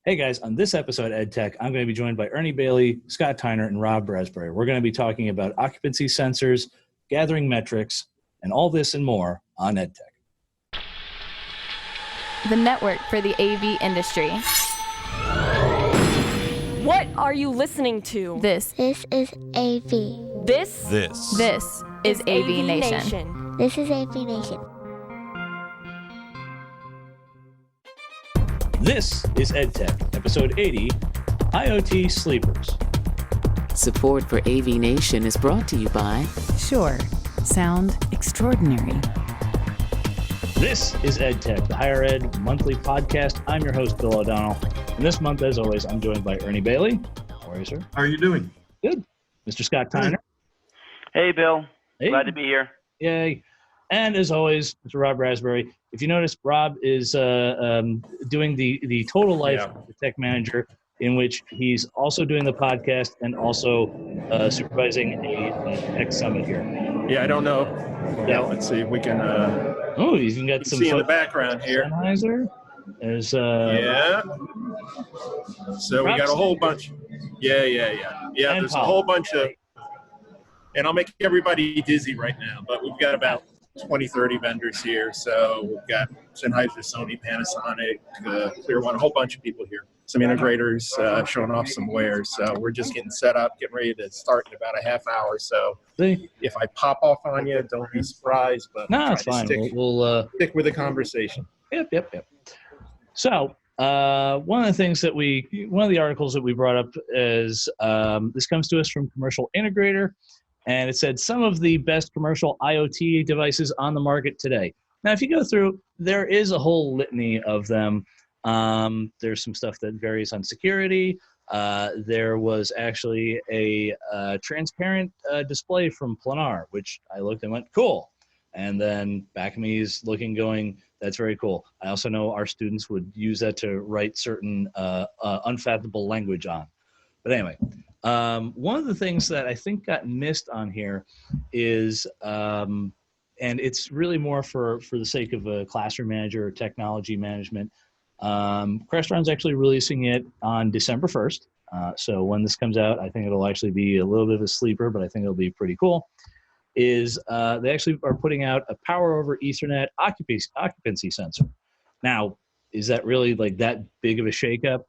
Hey guys, on this episode of EdTech, I'm going to be joined by Ernie Bailey, Scott Tyner, and Rob Brasbury. We're going to be talking about occupancy sensors, gathering metrics, and all this and more on EdTech. The network for the AV industry. What are you listening to? This is AV. This is AVNation. This is AVNation. This is EdTech, episode 80, IoT Sleepers. Support for AVNation is brought to you by Sure. Sound extraordinary. This is EdTech, the Higher Ed monthly podcast. I'm your host, Bill O'Donnell. And this month, as always, I'm joined by Ernie Bailey. How are you, sir? How are you doing? Good. Mr. Scott Tyner. Hey, Bill. Hey. Glad to be here. Yay. And as always, Mr. Rob Brasbury. If you notice, Rob is doing the total life of the tech manager, in which he's also doing the podcast and also supervising a tech summit here. Yeah, I don't know. Yeah. Let's see if we can. You've even got some see in the background here. Sennheiser. There's yeah. So we got a whole bunch. Yeah. There's a whole bunch of. And I'll make everybody dizzy right now, but we've got about 20, 30 vendors here. So we've got Sennheiser, Sony, Panasonic, Clear One, a whole bunch of people here. Some integrators showing off some wares. So we're just getting set up, getting ready to start in about a half hour. So if I pop off on you, don't be surprised. But no, it's fine. We'll stick with the conversation. Yep. So one of the articles that we brought up is this comes to us from Commercial Integrator. And it said some of the best commercial IoT devices on the market today. Now, if you go through, there is a whole litany of them. There's some stuff that varies on security. There was actually a transparent display from Planar, which I looked and went, cool. And then back of me is looking, going, that's very cool. I also know our students would use that to write certain unfathomable language on. But anyway. One of the things that I think got missed on here is, and it's really more for the sake of a classroom manager or technology management, Crestron's actually releasing it on December 1st. So when this comes out, I think it'll actually be a little bit of a sleeper, but I think it'll be pretty cool, is they actually are putting out a power over Ethernet occupancy sensor. Now, is that really like that big of a shakeup?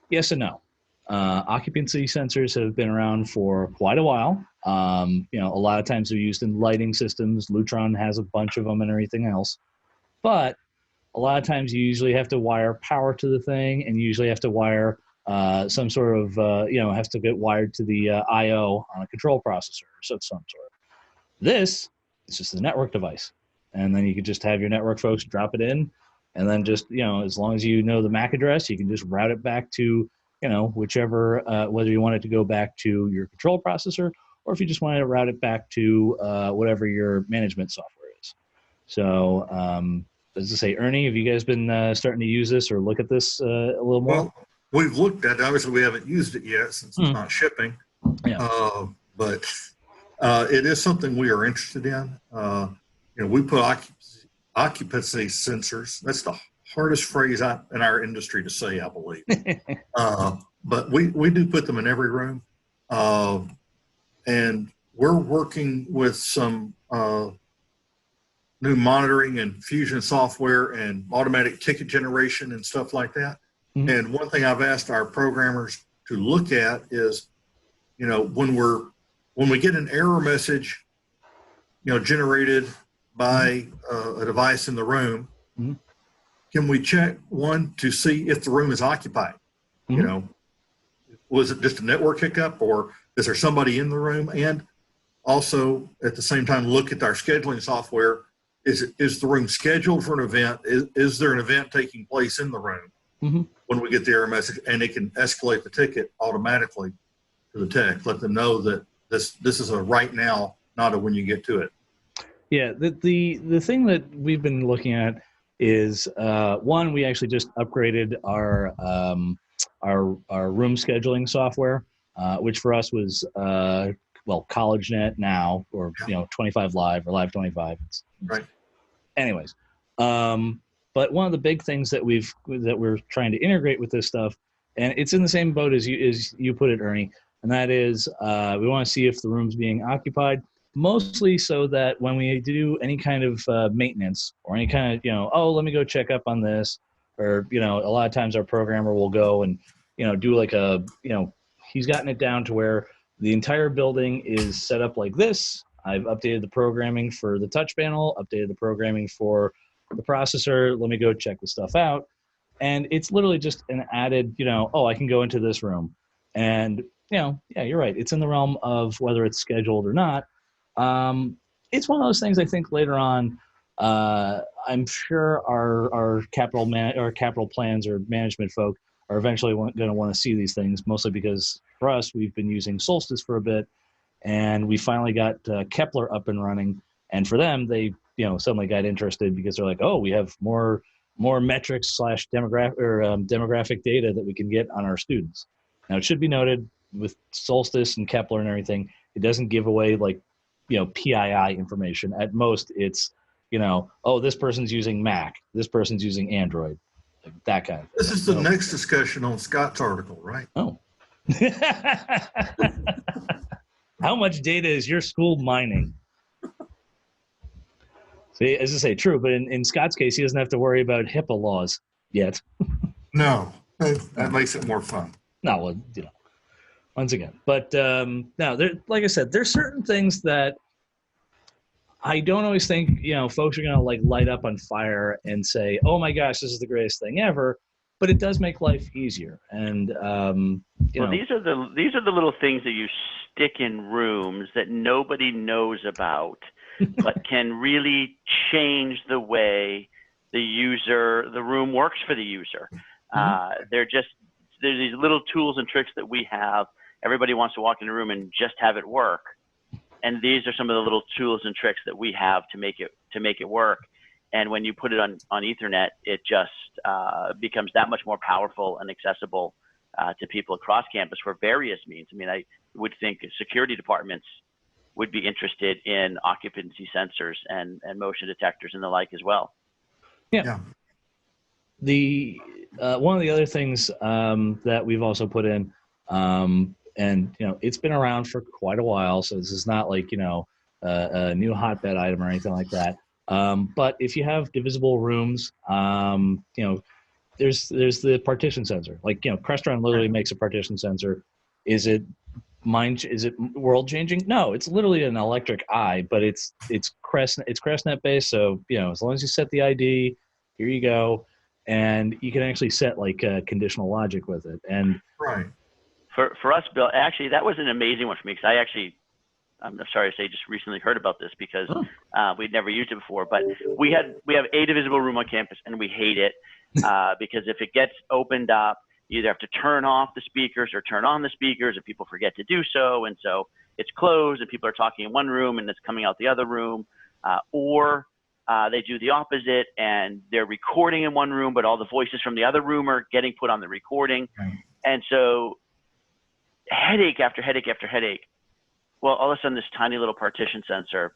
Yes and no. Occupancy sensors have been around for quite a while. A lot of times they're used in lighting systems. Lutron has a bunch of them and everything else. But a lot of times you usually have to wire power to the thing, and you usually have to wire some sort of, has to get wired to the I/O on a control processor of some sort. This is just a network device. And then you can just have your network folks drop it in, and then just, as long as you know the MAC address, you can just route it back to whichever, whether you want it to go back to your control processor, or if you just want to route it back to whatever your management software is. So, as I say, Ernie, have you guys been starting to use this or look at this a little more? Well, we've looked at it. Obviously, we haven't used it yet since it's not shipping. Yeah. But it is something we are interested in. We put occupancy sensors. That's the hardest phrase in our industry to say, I believe. But we do put them in every room. And we're working with some new monitoring and fusion software and automatic ticket generation and stuff like that. Mm-hmm. And one thing I've asked our programmers to look at is, when we get an error message, generated by a device in the room, mm-hmm. Can we check one to see if the room is occupied? Mm-hmm. Was it just a network hiccup, or is there somebody in the room? And also at the same time, look at our scheduling software. Is the room scheduled for an event? Is there an event taking place in the room mm-hmm. when we get the error message? And it can escalate the ticket automatically to the tech, let them know that this is a right now, not a when you get to it. Yeah, the thing that we've been looking at is one, we actually just upgraded our room scheduling software, which for us was CollegeNet now, or 25 Live or Live 25. Right. Anyways, but one of the big things that we're trying to integrate with this stuff and it's in the same boat as you put it, Ernie, and that is we want to see if the room's being occupied, mostly so that when we do any kind of maintenance or any kind of, oh, let me go check up on this, or, a lot of times our programmer will go and, do like he's gotten it down to where the entire building is set up like this. I've updated the programming for the touch panel, updated the programming for the processor. Let me go check the stuff out. And it's literally just an added, I can go into this room. And, yeah, you're right. It's in the realm of whether it's scheduled or not. It's one of those things I think later on, I'm sure our capital plans or management folk are eventually going to want to see these things, mostly because for us, we've been using Solstice for a bit, and we finally got Kepler up and running. And for them, they suddenly got interested because they're like, oh, we have more metrics / demographic data that we can get on our students. Now, it should be noted with Solstice and Kepler and everything, it doesn't give away PII information. At most, it's oh, this person's using Mac, this person's using Android, that kind of thing. This is the next discussion on Scott's article, right? Oh. How much data is your school mining? See, as I say, true, but in Scott's case, he doesn't have to worry about HIPAA laws yet. No, that makes it more fun. No, well, once again. But no, like I said, there's certain things that I don't always think, folks are going to light up on fire and say, oh my gosh, this is the greatest thing ever. But it does make life easier. And, these are the little things that you stick in rooms that nobody knows about, but can really change the way the room works for the user. There's these little tools and tricks that we have. Everybody wants to walk in a room and just have it work. And these are some of the little tools and tricks that we have to make it work. And when you put it on Ethernet, it just becomes that much more powerful and accessible to people across campus for various means. I mean, I would think security departments would be interested in occupancy sensors and motion detectors and the like as well. Yeah. The one of the other things that we've also put in, and it's been around for quite a while, so this is not like a new hotbed item or anything like that. But if you have divisible rooms, there's the partition sensor. Like Crestron literally makes a partition sensor. Is it world changing? No, it's literally an electric eye, but it's CrestNet based. So as long as you set the ID, here you go, and you can actually set conditional logic with it. And right. For us, Bill, actually, that was an amazing one for me because I'm sorry to say, just recently heard about this because we'd never used it before. But we have a divisible room on campus, and we hate it because if it gets opened up, you either have to turn off the speakers or turn on the speakers, and people forget to do so, and so it's closed, and people are talking in one room, and it's coming out the other room, or they do the opposite, and they're recording in one room, but all the voices from the other room are getting put on the recording, and so headache after headache after headache. Well, all of a sudden, this tiny little partition sensor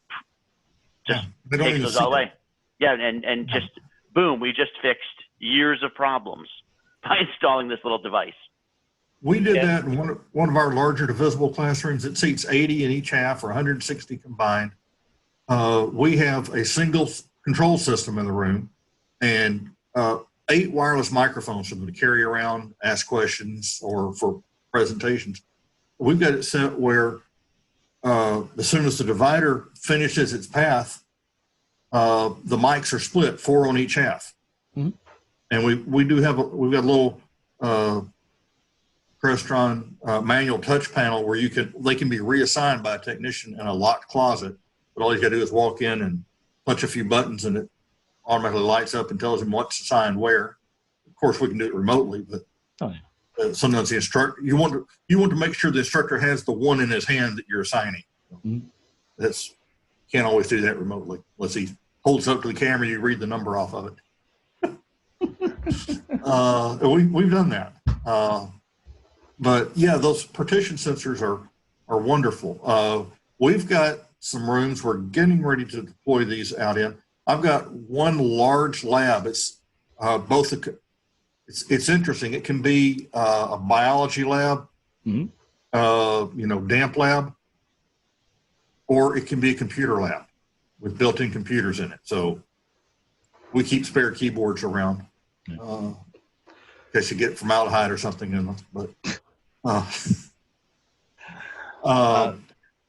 just takes those all away. Yeah, and just boom, we just fixed years of problems by installing this little device. We did that in one of our larger divisible classrooms. It seats 80 in each half or 160 combined. We have a single control system in the room and 8 wireless microphones for them to carry around, ask questions, or for presentations. We've got it set where as soon as the divider finishes its path, the mics are split, 4 on each half. Mm-hmm. And we've got a little Crestron manual touch panel where they can be reassigned by a technician in a locked closet. But all you got to do is walk in and punch a few buttons, and it automatically lights up and tells him what's assigned where. Of course, we can do it remotely, but sometimes the instructor you want to make sure the instructor has the one in his hand that you're assigning. Mm-hmm. Can't always do that remotely unless he holds up to the camera. You read the number off of it. We've done that. But yeah, those partition sensors are wonderful. We've got some rooms we're getting ready to deploy these out in. I've got one large lab. It's both It's interesting. It can be a biology lab, damp lab, or it can be a computer lab with built-in computers in it. So we keep spare keyboards around in case you get formaldehyde or something in them. But the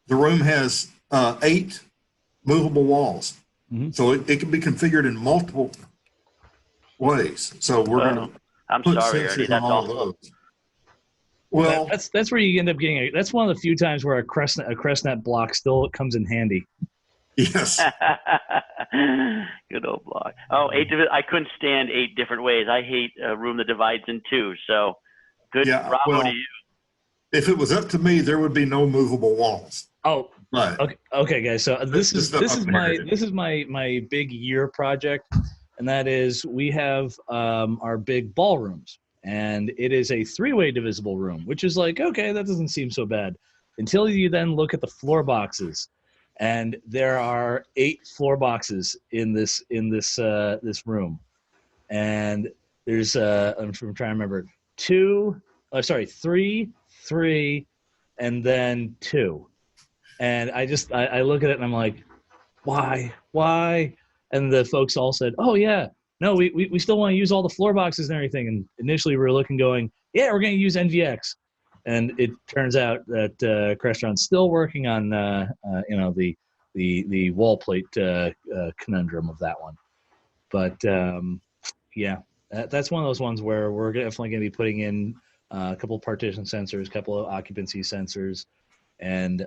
room has 8 movable walls, so it can be configured in multiple ways. So we're going to I'm put sorry, sensors Ernie. on That's all of awful. those. Well, that's where you end up getting that's one of the few times where a CrestNet block still comes in handy. yes. Good old block. Oh, I couldn't stand 8 different ways. I hate a room that divides in 2. So good. Yeah, Bravo to you. If it was up to me, there would be no movable walls. Oh, but okay, guys. So this is my big year project, and that is we have our big ballrooms, and it is a 3-way divisible room, which is like, okay, that doesn't seem so bad until you then look at the floor boxes, and there are 8 floor boxes in this room, and there's I'm trying to remember 3, and then 2. And I look at it and I'm like, why? And the folks all said, oh yeah, no, we still want to use all the floor boxes and everything. And initially we were looking going, yeah, we're going to use NVX. And it turns out that Crestron's still working on the wall plate conundrum of that one. But yeah, that's one of those ones where we're definitely going to be putting in a couple of partition sensors, a couple of occupancy sensors, and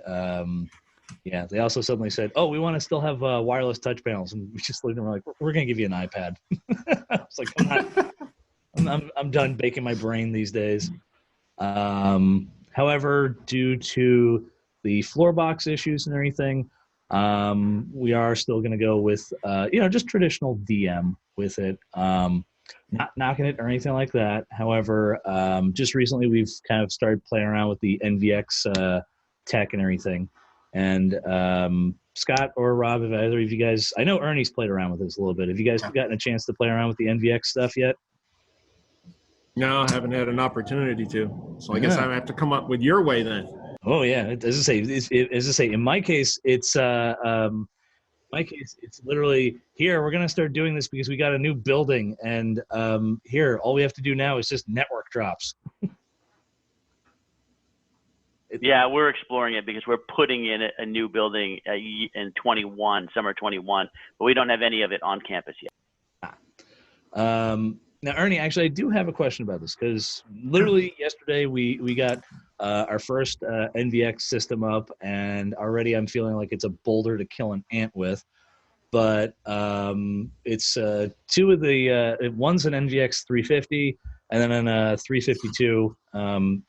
yeah, they also suddenly said, "Oh, we want to still have wireless touch panels," and we just looked and we're like, "We're going to give you an iPad." I was like, I'm done baking my brain these days. However, due to the floor box issues and everything, we are still going to go with just traditional DM with it. Not knocking it or anything like that. However, just recently we've kind of started playing around with the NVX tech and everything. And Scott or Rob, if either of you guys, I know Ernie's played around with this a little bit. Have you guys gotten a chance to play around with the NVX stuff yet? No, I haven't had an opportunity to. So I guess I have to come up with your way then. Oh yeah, as I say, in my case, it's literally here. We're gonna start doing this because we got a new building, and here all we have to do now is just network drops. Yeah, we're exploring it because we're putting in a new building in summer 21, but we don't have any of it on campus yet. Now, Ernie, actually, I do have a question about this because literally yesterday we got our first NVX system up, and already I'm feeling like it's a boulder to kill an ant with. But it's 2 of the one's an NVX 350 and then a 352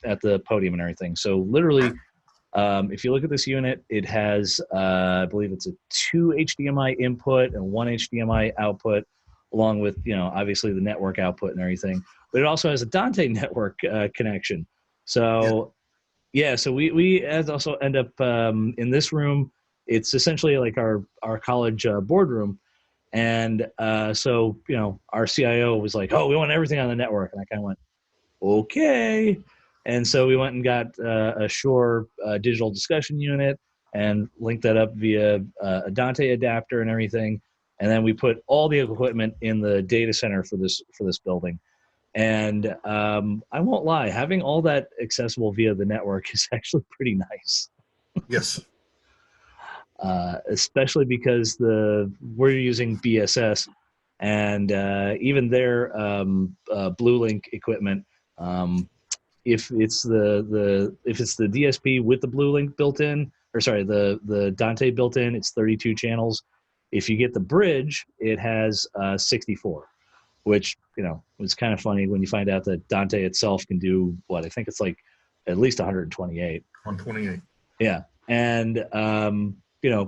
at the podium and everything. So literally, if you look at this unit, it has I believe it's a 2 HDMI input and 1 HDMI output, along with obviously the network output and everything. But it also has a Dante network connection. So so we also end up in this room. It's essentially like our college boardroom. And so, our CIO was like, oh, we want everything on the network. And I kind of went, okay. And so we went and got a Shure digital discussion unit and linked that up via a Dante adapter and everything. And then we put all the equipment in the data center for this building. And I won't lie, having all that accessible via the network is actually pretty nice. Yes. Especially because we're using BSS, and even their BlueLink equipment. If it's the DSP with the BlueLink built in, or sorry, the Dante built in, it's 32 channels. If you get the bridge, it has 64, which was kind of funny when you find out that Dante itself can do what I think it's like at least 128. 128. Yeah, and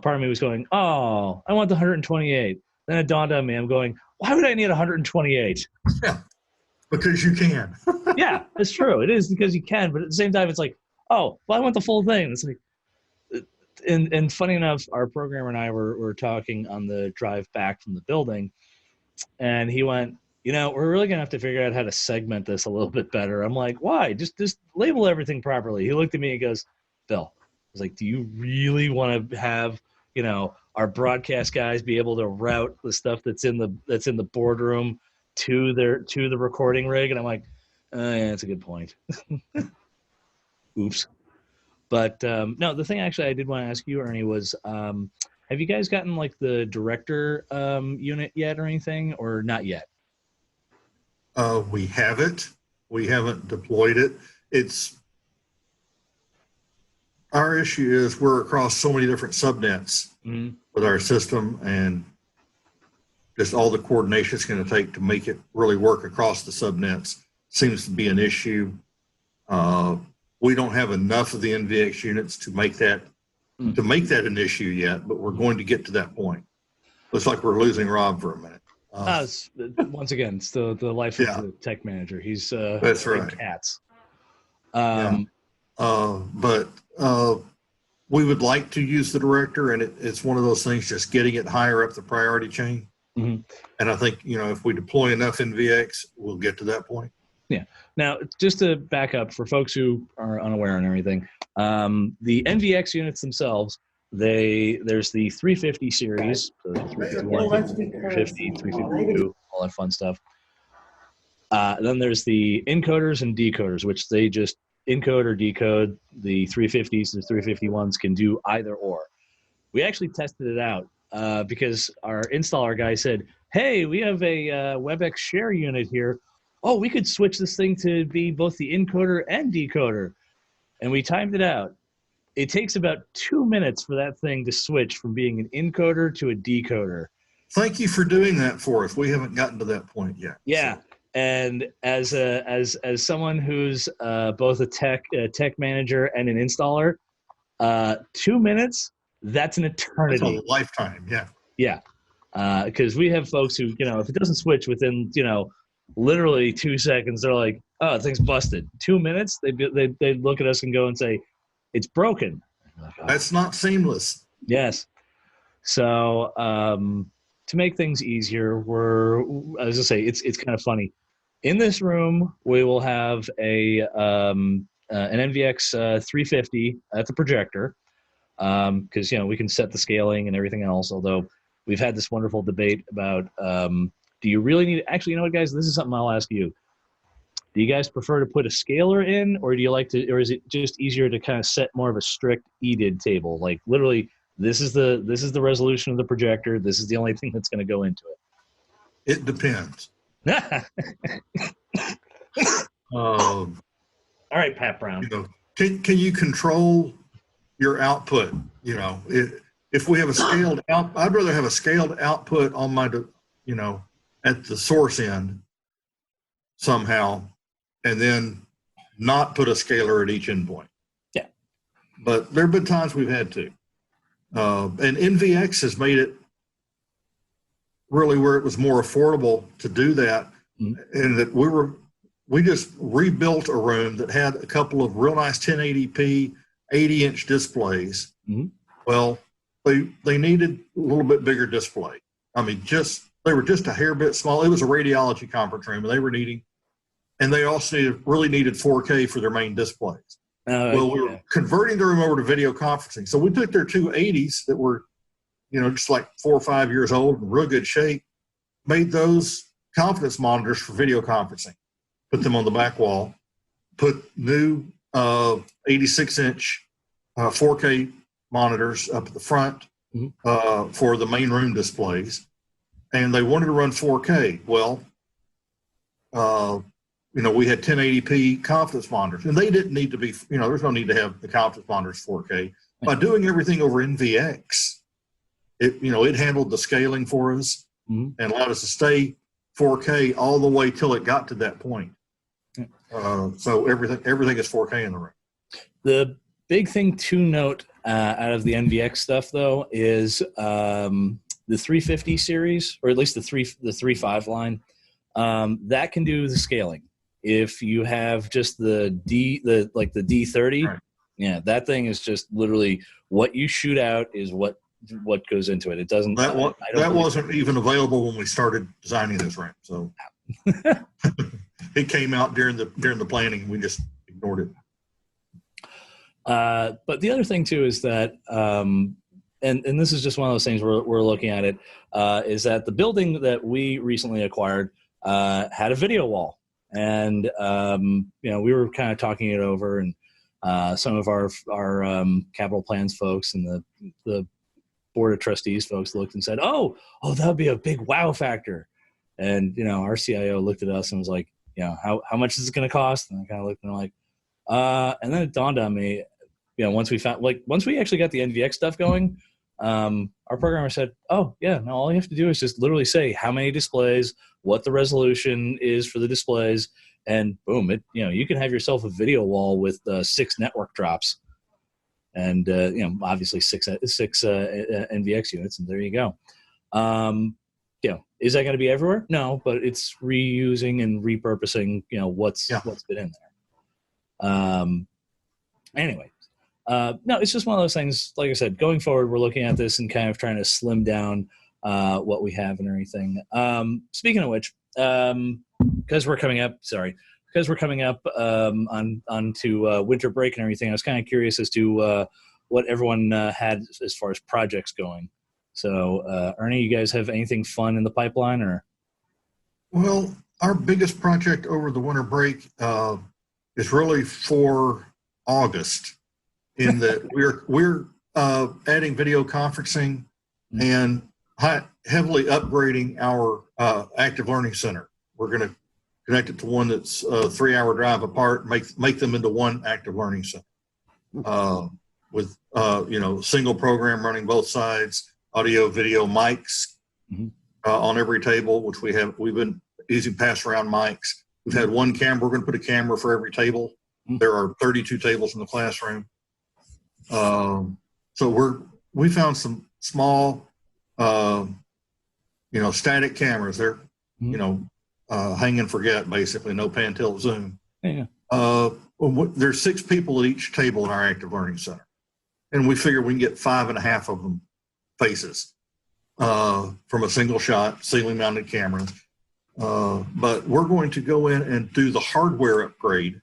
part of me was going, oh, I want the 128. Then it dawned on me, I'm going, why would I need 128? Yeah, because you can. Yeah, it's true. It is because you can, but at the same time, it's like, oh, well, I want the full thing. It's like, and funny enough, our programmer and I were talking on the drive back from the building, and he went, we're really gonna have to figure out how to segment this a little bit better. I'm like, why? Just label everything properly. He looked at me and goes, Phil, I was like, do you really want to have, our broadcast guys be able to route the stuff that's in the boardroom to the recording rig? And I'm like, yeah, that's a good point. Oops. But no, the thing actually I did want to ask you, Ernie, was have you guys gotten like the director unit yet or anything, or not yet? We haven't. We haven't deployed it. Our issue is we're across so many different subnets with our system, and just all the coordination it's going to take to make it really work across the subnets seems to be an issue. We don't have enough of the NVX units to make that an issue yet, but we're going to get to that point. Looks like we're losing Rob for a minute. Once again, it's the life of the tech manager. He's that's right. Cats. But we would like to use the director, and it's one of those things, just getting it higher up the priority chain. And I think, if we deploy enough NVX, we'll get to that point. Yeah. Now, just to back up for folks who are unaware and everything, the NVX units themselves, there's the 350 series, so 351, 350, 352, all that fun stuff. Then there's the encoders and decoders, which they just encode or decode. The 350s, the 351s can do either or. We actually tested it out because our installer guy said, hey, we have a WebEx share unit here. Oh, we could switch this thing to be both the encoder and decoder. And we timed it out. It takes about 2 minutes for that thing to switch from being an encoder to a decoder. Thank you for doing that for us. We haven't gotten to that point yet. Yeah. So. And as someone who's both a tech manager and an installer, 2 minutes, that's an eternity. That's a lifetime, yeah. Yeah. Because we have folks who, if it doesn't switch within, literally 2 seconds, they're like, oh, the thing's busted. 2 minutes, they look at us and go and say, it's broken. Like, oh. That's not seamless. Yes. So to make things easier, as I say, it's kind of funny. In this room, we will have an NVX 350 at the projector because, we can set the scaling and everything else, although we've had this wonderful debate about do you really need – actually, you know what, guys? This is something I'll ask you. Do you guys prefer to put a scaler in, or do you like to – or is it just easier to kind of set more of a strict EDID table? Like literally this is the resolution of the projector. This is the only thing that's going to go into it. It depends. All right, Pat Brown. Can you control your output? If we have a scaled out, I'd rather have a scaled output on my, at the source end somehow, and then not put a scaler at each endpoint. Yeah. But there have been times we've had to. And NVX has made it really where it was more affordable to do that. And that we just rebuilt a room that had a couple of real nice 1080p 80-inch displays. Well, they needed a little bit bigger display. I mean, they were just a hair bit small. It was a radiology conference room, and they also really needed 4K for their main displays. We were converting the room over to video conferencing. So we took their two 80s that were, just like 4 or 5 years old in real good shape, made those confidence monitors for video conferencing, put them on the back wall, put new 86-inch 4K monitors up at the front for the main room displays. And they wanted to run 4K. Well, we had 1080p confidence monitors, and they didn't need to be, there's no need to have the confidence monitors 4K. By doing everything over NVX, it handled the scaling for us and allowed us to stay 4K all the way till it got to that point. So everything is 4K in the room. The big thing to note out of the NVX stuff, though, is the 350 series, or at least the 3.5 line, that can do the scaling. If you have just the D30, right. Yeah, that thing is just literally what you shoot out is what goes into it. It doesn't. That wasn't even available when we started designing this ramp. So It came out during the planning. We just ignored it. But the other thing too is that, and this is just one of those things we're looking at it, is that the building that we recently acquired had a video wall, and we were kind of talking it over, and some of our capital plans folks and the board of trustees folks looked and said, oh, that would be a big wow factor. And, our CIO looked at us and was like, how much is it going to cost? And I kind of looked and I'm like, and then it dawned on me, once we actually got the NVX stuff going, our programmer said, oh yeah, no, all you have to do is just literally say how many displays, what the resolution is for the displays, and boom, you can have yourself a video wall with 6 network drops, and obviously six NVX units, and there you go. Is that going to be everywhere? No, but it's reusing and repurposing, what's been in there. Anyway, no, it's just one of those things. Like I said, going forward, we're looking at this and kind of trying to slim down what we have and everything. Speaking of which, because we're coming up onto winter break and everything, I was kind of curious as to what everyone had as far as projects going. So, Ernie, you guys have anything fun in the pipeline, or? Well, our biggest project over the winter break is really for August, in that we're adding video conferencing and heavily upgrading our active learning center. We're going to connect it to one that's a 3-hour drive apart, make them into one active learning center with single program running both sides, audio, video, mics on every table, which we've been using pass around mics. We've had one camera. We're going to put a camera for every table. There are 32 tables in the classroom. So we found some small, static cameras. They're, hang and forget, basically, no pan, tilt, zoom. Yeah. There's 6 people at each table in our active learning center, and we figure we can get 5.5 of them faces from a single shot, ceiling mounted camera. But we're going to go in and do the hardware upgrade,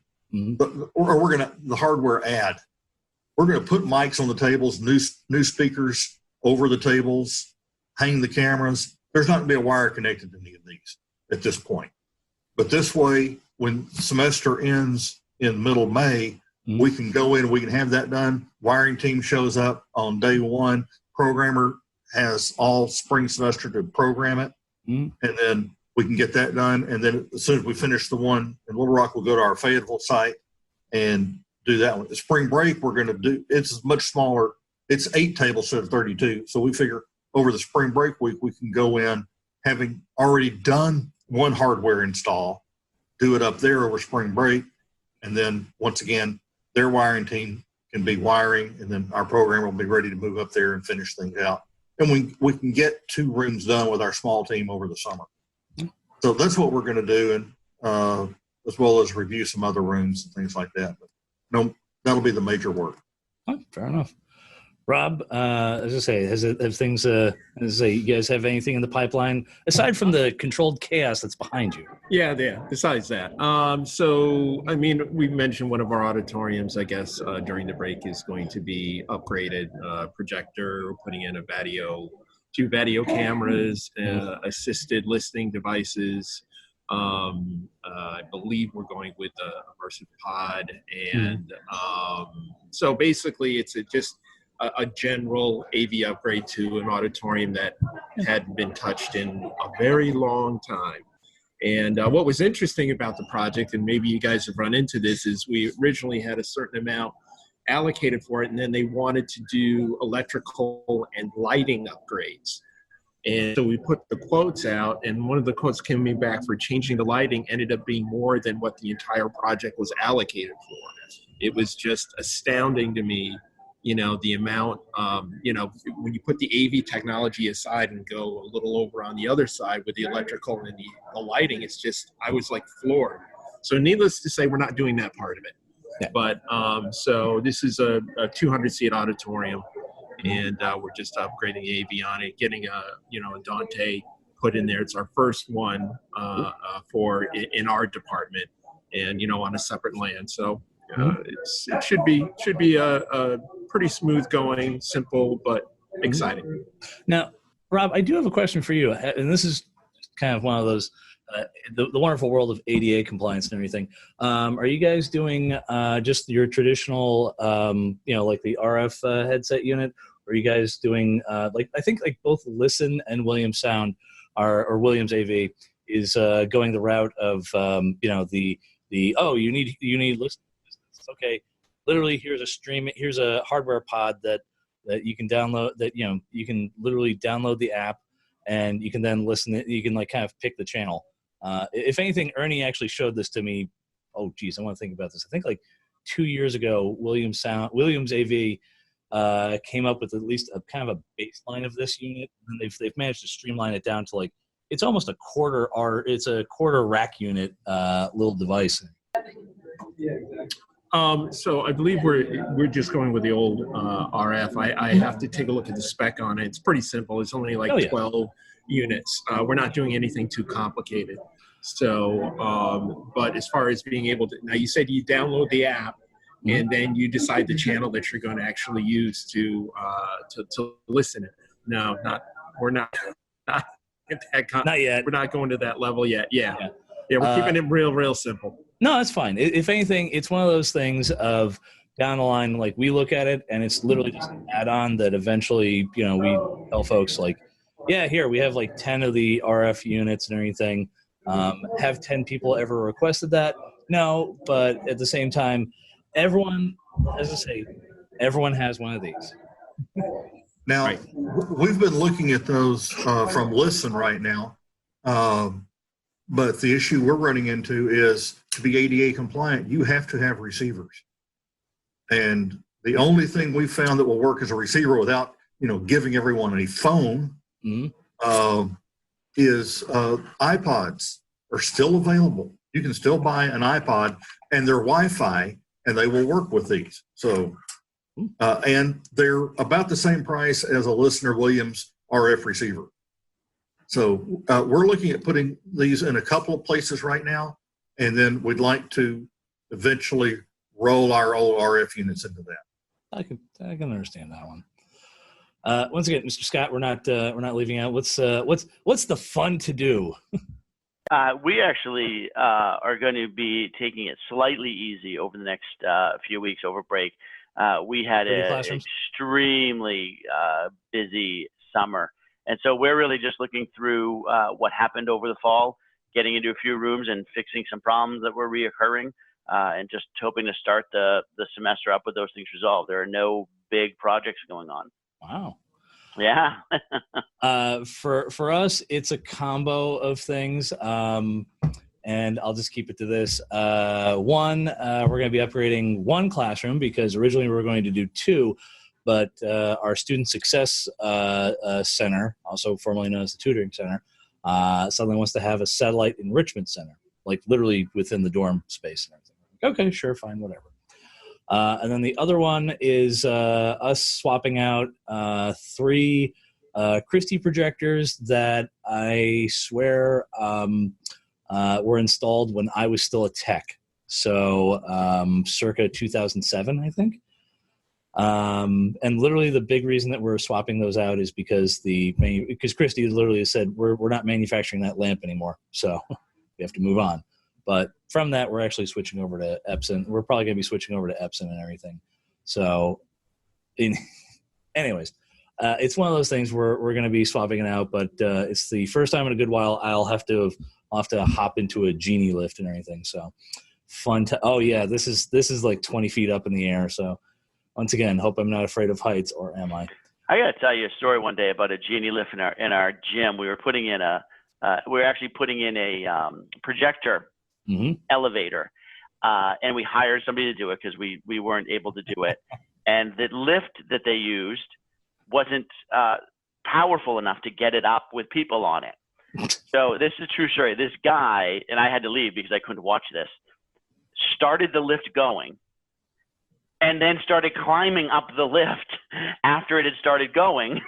or the hardware add. We're going to put mics on the tables, new speakers over the tables, hang the cameras. There's not going to be a wire connected to any of these at this point. But this way, when semester ends in middle May, we can go in, we can have that done. Wiring team shows up on day 1. Programmer has all spring semester to program it, and then we can get that done. And then as soon as we finish the one in Little Rock, we'll go to our Fayetteville site and do that one. The spring break, we're going to do, it's much smaller. It's 8 tables instead of 32. So we figure over the spring break week, we can go in, having already done one hardware install, do it up there over spring break. And then once again, their wiring team can be wiring, and then our programmer will be ready to move up there and finish things out. And we can get 2 rooms done with our small team over the summer. So that's what we're going to do, and as well as review some other rooms and things like that. But no, that'll be the major work. Oh, fair enough. Rob, as I say, you guys have anything in the pipeline aside from the controlled chaos that's behind you? Yeah. Besides that, so I mean, we mentioned one of our auditoriums, I guess, during the break is going to be upgraded. Projector, we're putting in 2 video cameras, assisted listening devices. I believe we're going with a immersive pod, and so basically, it's just a general AV upgrade to an auditorium that hadn't been touched in a very long time. And what was interesting about the project, and maybe you guys have run into this, is we originally had a certain amount allocated for it, and then they wanted to do electrical and lighting upgrades. And so we put the quotes out, and one of the quotes coming back for changing the lighting ended up being more than what the entire project was allocated for. It was just astounding to me, the amount, when you put the AV technology aside and go a little over on the other side with the electrical and the lighting, it's just, I was like floored. So needless to say, we're not doing that part of it. Yeah. But so this is a 200-seat auditorium, and we're just upgrading the AV on it, getting a Dante put in there. It's our first one in our department, and on a separate land. So it should be a pretty smooth going, simple but exciting. Now, Rob, I do have a question for you, and this is kind of one of those the wonderful world of ADA compliance and everything. Are you guys doing just your traditional, like the RF headset unit? Or are you guys doing I think both Listen and Williams Sound or Williams AV is going the route of you need Listen. Okay, literally here's a hardware pod that you can download, that you can literally download the app and you can then listen. You can kind of pick the channel. If anything, Ernie actually showed this to me. Oh geez, I want to think about this. I think 2 years ago, Williams AV came up with at least a kind of a baseline of this unit, and they've managed to streamline it down to it's almost a quarter rack unit little device. So I believe we're just going with the old RF. I have to take a look at the spec on it. It's pretty simple. It's only 12 units. We're not doing anything too complicated. So, but as far as being able to, now you said you download the app and then you decide the channel that you're going to actually use to listen it. No, we're not yet. We're not going to that level yet. Yeah, we're keeping it real simple. No, that's fine. If anything, it's one of those things of down the line, we look at it and it's literally just an add-on that eventually, we tell folks here, we have 10 of the RF units and everything. Have 10 people ever requested that? No, but at the same time, everyone has one of these. Now, Right. We've been looking at those from Listen right now. But the issue we're running into is, to be ADA compliant, you have to have receivers. And the only thing we found that will work as a receiver without, giving everyone a phone is iPods are still available. You can still buy an iPod and they're Wi-Fi and they will work with these. So, and they're about the same price as a Listener Williams RF receiver. So we're looking at putting these in a couple of places right now, and then we'd like to eventually roll our old RF units into that. I can understand that one. Once again, Mr. Scott, we're not leaving out. What's the fun to do? We actually are going to be taking it slightly easy over the next few weeks over break. We had an extremely busy summer. And so we're really just looking through what happened over the fall, getting into a few rooms and fixing some problems that were reoccurring, and just hoping to start the semester up with those things resolved. There are no big projects going on. Wow. Yeah. For us, it's a combo of things. And I'll just keep it to this. One, we're going to be upgrading one classroom because originally we were going to do two. But our Student Success Center, also formerly known as the Tutoring Center, suddenly wants to have a satellite enrichment center, literally within the dorm space and everything. Okay, sure, fine, whatever. And then the other one is us swapping out 3 Christie projectors that I swear were installed when I was still a tech. So circa 2007, I think. And literally the big reason that we're swapping those out is because Christy literally said we're not manufacturing that lamp anymore, so we have to move on. But from that, we're actually switching over to Epson. We're probably going to be switching over to Epson and everything. So, anyways, it's one of those things where we're going to be swapping it out. But it's the first time in a good while I'll have to hop into a genie lift and everything. So fun. Oh yeah, this is 20 feet up in the air. So. Once again, hope I'm not afraid of heights, or am I? I got to tell you a story one day about a genie lift in our gym. We were actually putting in a projector elevator, and we hired somebody to do it because we weren't able to do it. And the lift that they used wasn't powerful enough to get it up with people on it. So this is a true story. This guy, and I had to leave because I couldn't watch this, started the lift going, and then started climbing up the lift after it had started going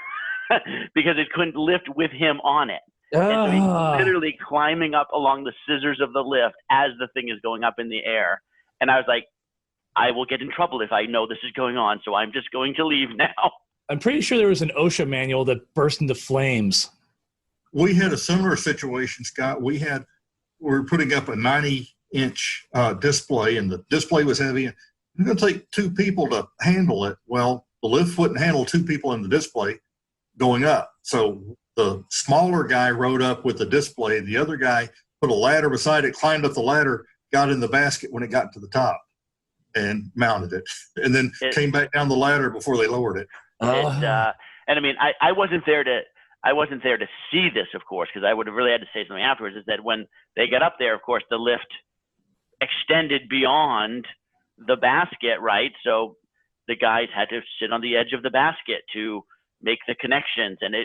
because it couldn't lift with him on it. And so he's literally climbing up along the scissors of the lift as the thing is going up in the air. And I was like, I will get in trouble if I know this is going on, so I'm just going to leave now. I'm pretty sure there was an OSHA manual that burst into flames. We had a similar situation, Scott. We were putting up a 90-inch display, and the display was heavy. It's going to take 2 people to handle it. Well, the lift wouldn't handle 2 people in the display going up. So the smaller guy rode up with the display. The other guy put a ladder beside it, climbed up the ladder, got in the basket when it got to the top, and mounted it, and then came back down the ladder before they lowered it. And I mean, I wasn't there to see this, of course, because I would have really had to say something afterwards. Is that when they got up there, of course, the lift extended beyond the basket, right? So the guys had to sit on the edge of the basket to make the connections, and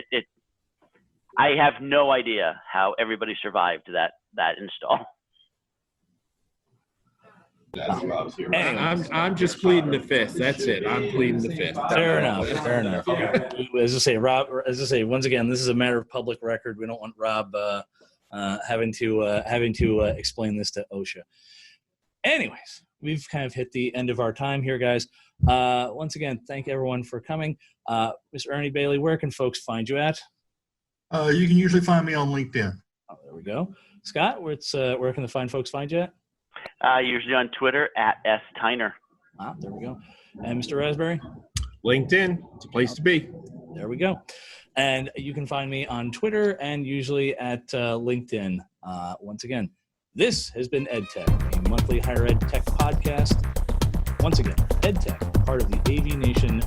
I have no idea how everybody survived that install. I'm just pleading the fifth. That's it. I'm pleading the fifth. Fair enough. As I say, once again, this is a matter of public record. We don't want Rob having to explain this to OSHA. Anyways, we've kind of hit the end of our time here, guys. Once again, thank everyone for coming. Mr. Ernie Bailey, where can folks find you at? You can usually find me on LinkedIn. Oh, there we go. Scott, where can the fine folks find you at? Usually on Twitter at @STyner. There we go. And Mr. Raspberry? LinkedIn. It's a place to be. There we go. And you can find me on Twitter and usually at LinkedIn. Once again, this has been EDTech, a monthly higher ed tech podcast. Once again, EDTech, part of the AVNation